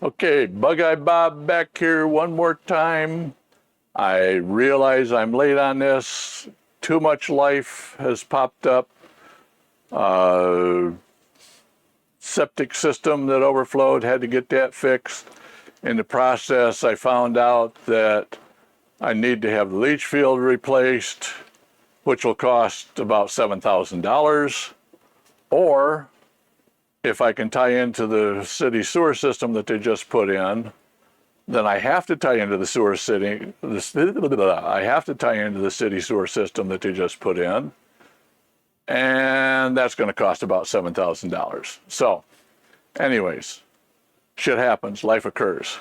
Okay, BugeyeBob back here one more time. I realize I'm late on this. Too much life has popped up. Septic system that overflowed, had to get that fixed. In the process, I found out that I need to have the leach field replaced, which will cost about $7,000. Or if I can tie into the city sewer system that they just put in, then I have to tie into the I have to tie into the city sewer system that they just put in, and that's going to cost about $7,000. So, anyways, shit happens, life occurs.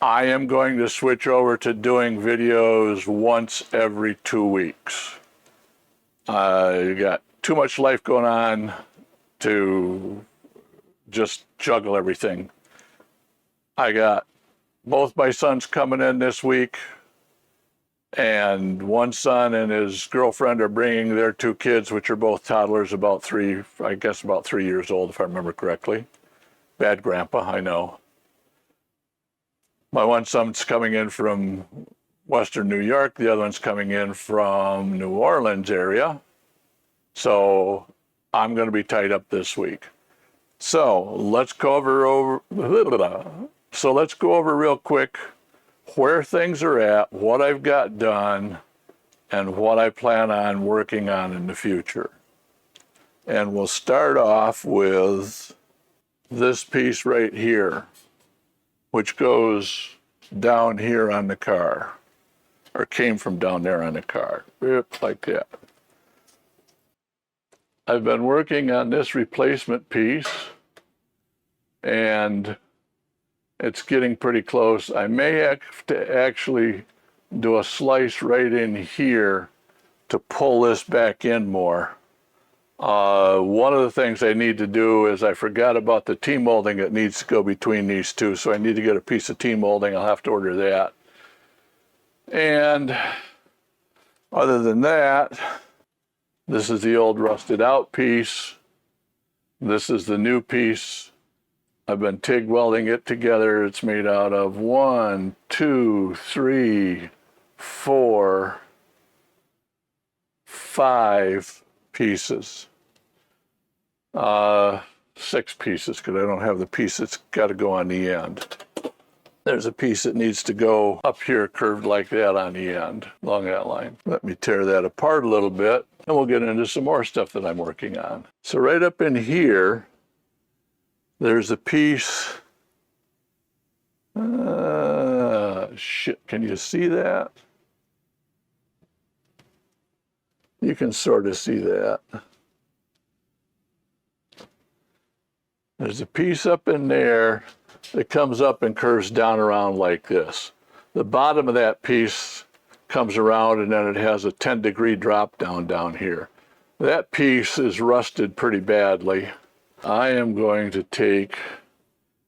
I am going to switch over to doing videos once every 2 weeks. I got too much life going on to just juggle everything. I got both my sons coming in this week, and one son and his girlfriend are bringing their 2 kids, which are both toddlers, about 3 years old, if I remember correctly. Bad grandpa, I know. My one son's coming in from Western New York. The other one's coming in from New Orleans area. So I'm going to be tied up this week. So let's go over real quick where things are at, what I've got done, and what I plan on working on in the future. And we'll start off with this piece right here, which goes down here on the car, or came from down there on the car, like that. I've been working on this replacement piece, and it's getting pretty close. I may have to actually do a slice right in here to pull this back in more. One of the things I need to do is I forgot about the T-molding that needs to go between these two, so I need to get a piece of T-molding. I'll have to order that. And other than that, this is the old rusted out piece. This is the new piece. I've been TIG welding it together. It's made out of 1, 2, 3, 4, 5 pieces. 6 pieces, because I don't have the piece that's got to go on the end. There's a piece that needs to go up here curved like that on the end, along that line. Let me tear that apart a little bit, and we'll get into some more stuff that I'm working on. So right up in here, there's a piece. Shit, can you see that? You can sort of see that. There's a piece up in there that comes up and curves down around like this. The bottom of that piece comes around, and then it has a 10-degree drop down here. That piece is rusted pretty badly. I am going to take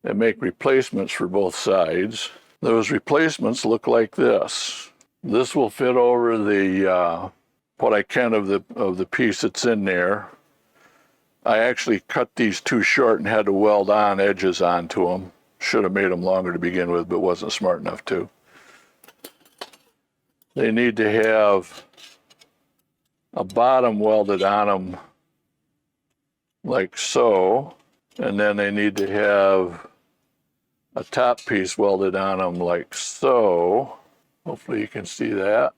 and make replacements for both sides. Those replacements look like this. This will fit over the what I can of the piece that's in there. I actually cut these too short and had to weld on edges onto them. Should have made them longer to begin with, but wasn't smart enough to. They need to have a bottom welded on them like so, and then they need to have a top piece welded on them like so. Hopefully you can see that.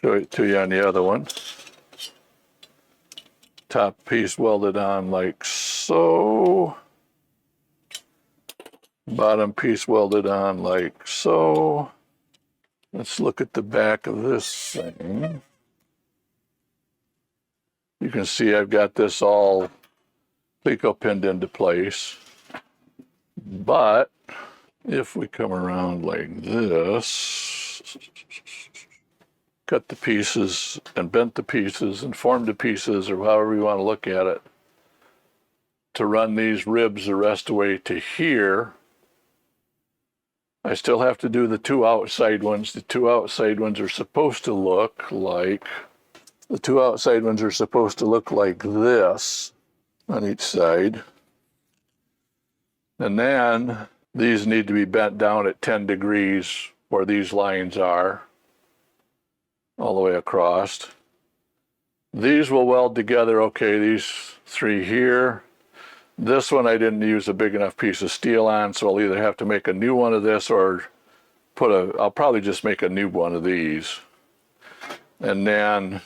Show it to you on the other one. Top piece welded on like so. Bottom piece welded on like so. Let's look at the back of this thing. You can see I've got this all Pleco pinned into place. But if we come around like this, cut the pieces and bent the pieces and formed the pieces, or however you want to look at it, to run these ribs the rest of the way to here, I still have to do the 2 outside ones. The 2 outside ones are supposed to look like, this. on each side. And then these need to be bent down at 10 degrees where these lines are, all the way across. These will weld together okay, these three here. This one I didn't use a big enough piece of steel on, so I'll either have to make a new one of this or I'll probably just make a new one of these. And then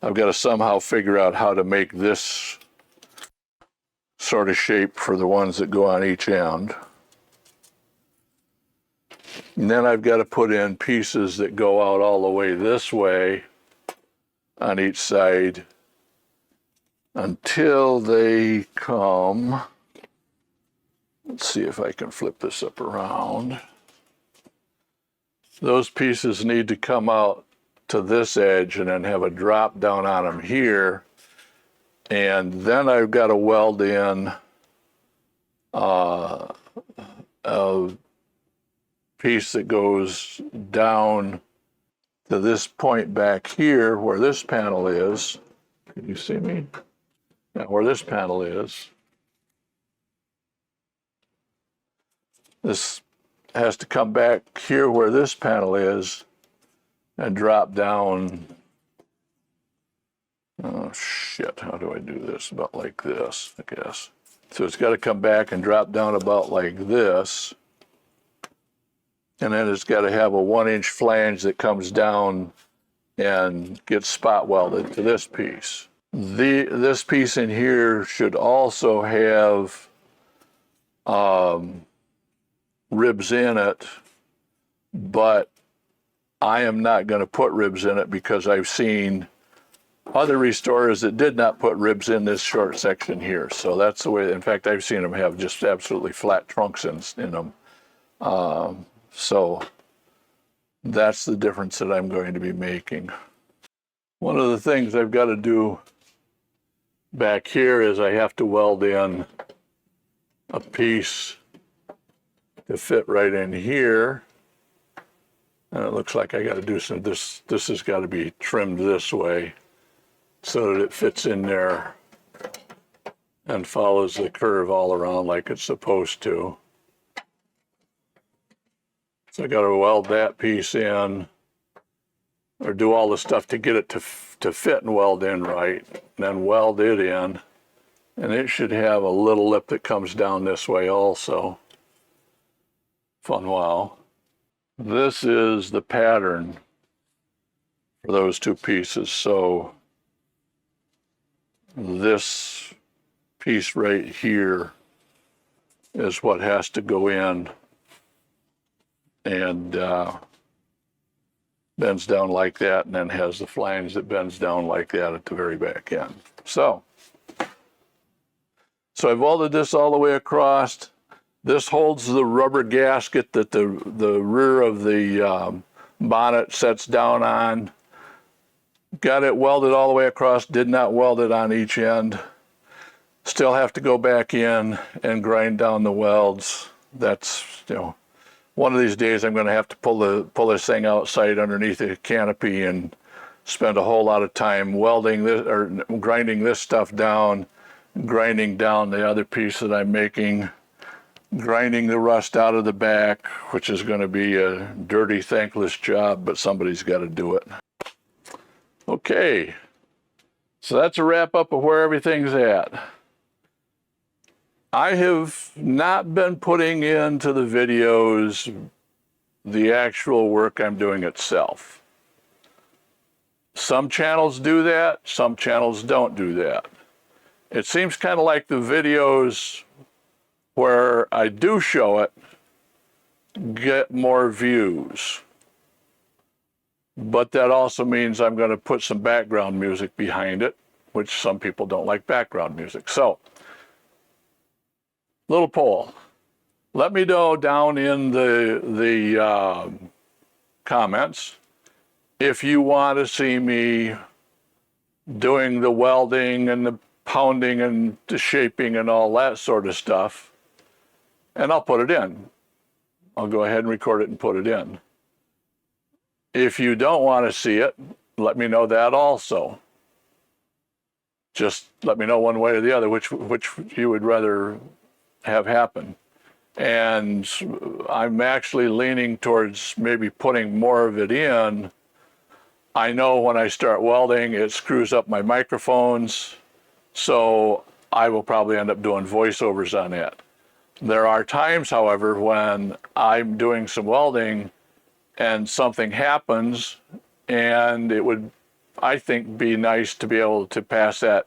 I've got to somehow figure out how to make this sort of shape for the ones that go on each end. And then I've got to put in pieces that go out all the way this way on each side until they come. Let's see if I can flip this up around. Those pieces need to come out to this edge and then have a drop down on them here. And then I've got to weld in a piece that goes down to this point back here where this panel is. Can you see me? Yeah, where this panel is. This has to come back here where this panel is and drop down. Oh shit, how do I do this? About like this, I guess. So it's got to come back and drop down about like this. And then it's got to have a 1-inch flange that comes down and gets spot welded to this piece. This piece in here should also have ribs in it, but I am not going to put ribs in it because I've seen other restorers that did not put ribs in this short section here. So that's the way, in fact, I've seen them have just absolutely flat trunks in them. So that's the difference that I'm going to be making. One of the things I've got to do back here is I have to weld in a piece to fit right in here. And it looks like I got to do some, this has got to be trimmed this way so that it fits in there and follows the curve all around like it's supposed to. So I got to weld that piece in, or do all the stuff to get it to fit and weld in right, and then weld it in. And it should have a little lip that comes down this way also. Fun wow. This is the pattern for those two pieces. So this piece right here is what has to go in and bends down like that, and then has the flange that bends down like that at the very back end. So I've welded this all the way across. This holds the rubber gasket that the rear of the bonnet sets down on. Got it welded all the way across, did not weld it on each end. Still have to go back in and grind down the welds. That's, you know, one of these days I'm going to have to pull this thing outside underneath the canopy and spend a whole lot of time welding this or grinding this stuff down, grinding down the other piece that I'm making, grinding the rust out of the back, which is going to be a dirty, thankless job, but somebody's got to do it. Okay, so that's a wrap up of where everything's at. I have not been putting into the videos the actual work I'm doing itself. Some channels do that, some channels don't do that. It seems kind of like the videos where I do show it get more views. But that also means I'm going to put some background music behind it, which some people don't like background music. So, little poll. Let me know down in the comments if you want to see me doing the welding and the pounding and the shaping and all that sort of stuff, and I'll put it in. I'll go ahead and record it and put it in. If you don't want to see it, let me know that also. Just let me know one way or the other which you would rather have happen. And I'm actually leaning towards maybe putting more of it in. I know when I start welding, it screws up my microphones, so I will probably end up doing voiceovers on it. There are times, however, when I'm doing some welding and something happens, and it would, I think, be nice to be able to pass that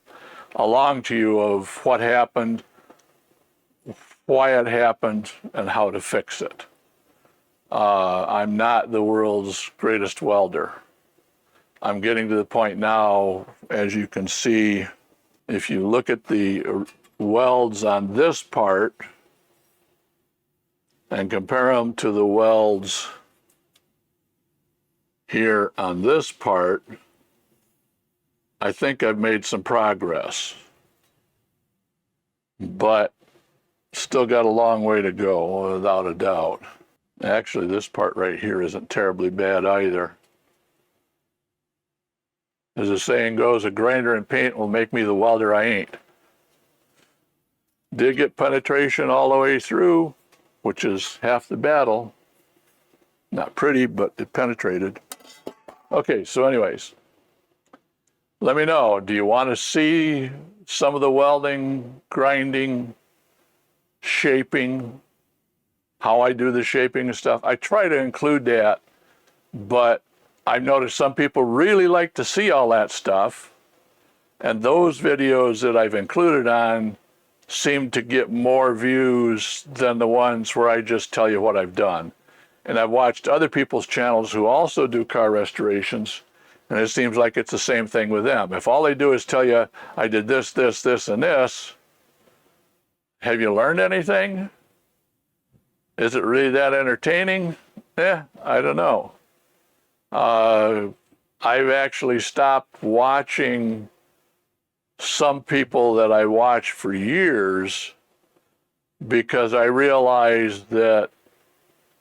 along to you of what happened, why it happened, and how to fix it. I'm not the world's greatest welder. I'm getting to the point now, as you can see, if you look at the welds on this part and compare them to the welds here on this part, I think I've made some progress, but still got a long way to go, without a doubt. Actually, this part right here isn't terribly bad either. As the saying goes, a grinder and paint will make me the welder I ain't. Did get penetration all the way through, which is half the battle. Not pretty, but it penetrated. Okay, so anyways, let me know, do you want to see some of the welding, grinding, shaping, how I do the shaping and stuff? I try to include that, but I've noticed some people really like to see all that stuff, and those videos that I've included on seem to get more views than the ones where I just tell you what I've done. And I've watched other people's channels who also do car restorations, and it seems like it's the same thing with them. If all they do is tell you, I did this, this, this, and this, have you learned anything? Is it really that entertaining? I don't know. I've actually stopped watching some people that I watched for years because I realized that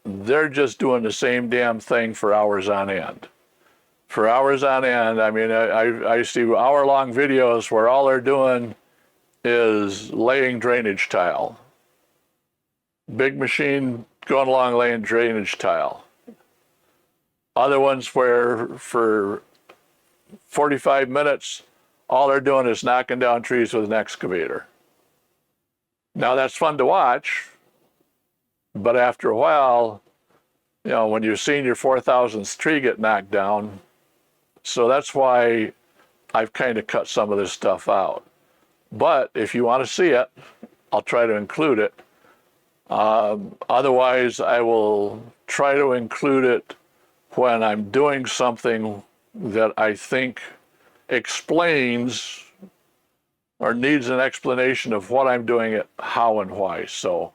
they're just doing the same damn thing for hours on end. For hours on end, I mean, I see hour-long videos where all they're doing is laying drainage tile. Big machine going along laying drainage tile. Other ones where for 45 minutes, all they're doing is knocking down trees with an excavator. Now that's fun to watch, but after a while, you know, when you've seen your 4,000th tree get knocked down, so that's why I've kind of cut some of this stuff out. But if you want to see it, I'll try to include it. Otherwise, I will try to include it when I'm doing something that I think explains or needs an explanation of what I'm doing it, how and why. So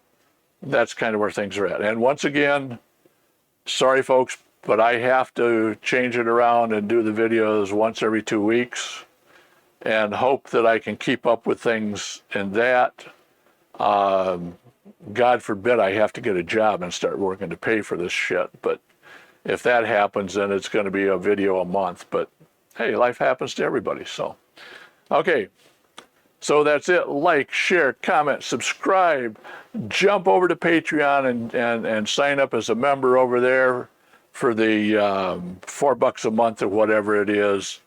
that's kind of where things are at. And once again, sorry folks, but I have to change it around and do the videos once every 2 weeks and hope that I can keep up with things in that. God forbid I have to get a job and start working to pay for this shit. But if that happens, then it's going to be a video a month. But hey, life happens to everybody. So, okay. So that's it. Like, share, comment, subscribe. Jump over to Patreon and sign up as a member over there for the $4 a month or whatever it is.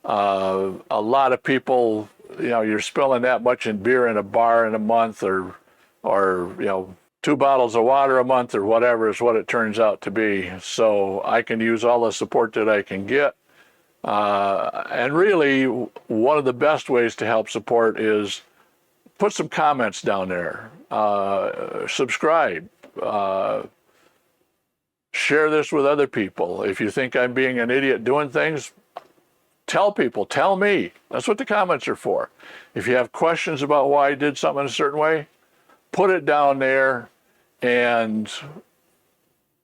A lot of people, you know, you're spilling that much in beer in a bar in a month, or you know, 2 bottles of water a month or whatever is what it turns out to be. So I can use all the support that I can get. And really, one of the best ways to help support is put some comments down there. Subscribe. Share this with other people. If you think I'm being an idiot doing things, tell people, tell me. That's what the comments are for. If you have questions about why I did something a certain way, put it down there, and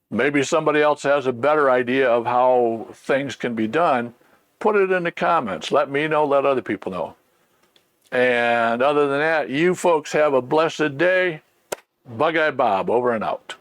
maybe somebody else has a better idea of how things can be done. Put it in the comments. Let me know, let other people know. And other than that, you folks have a blessed day. BugeyeBob, over and out.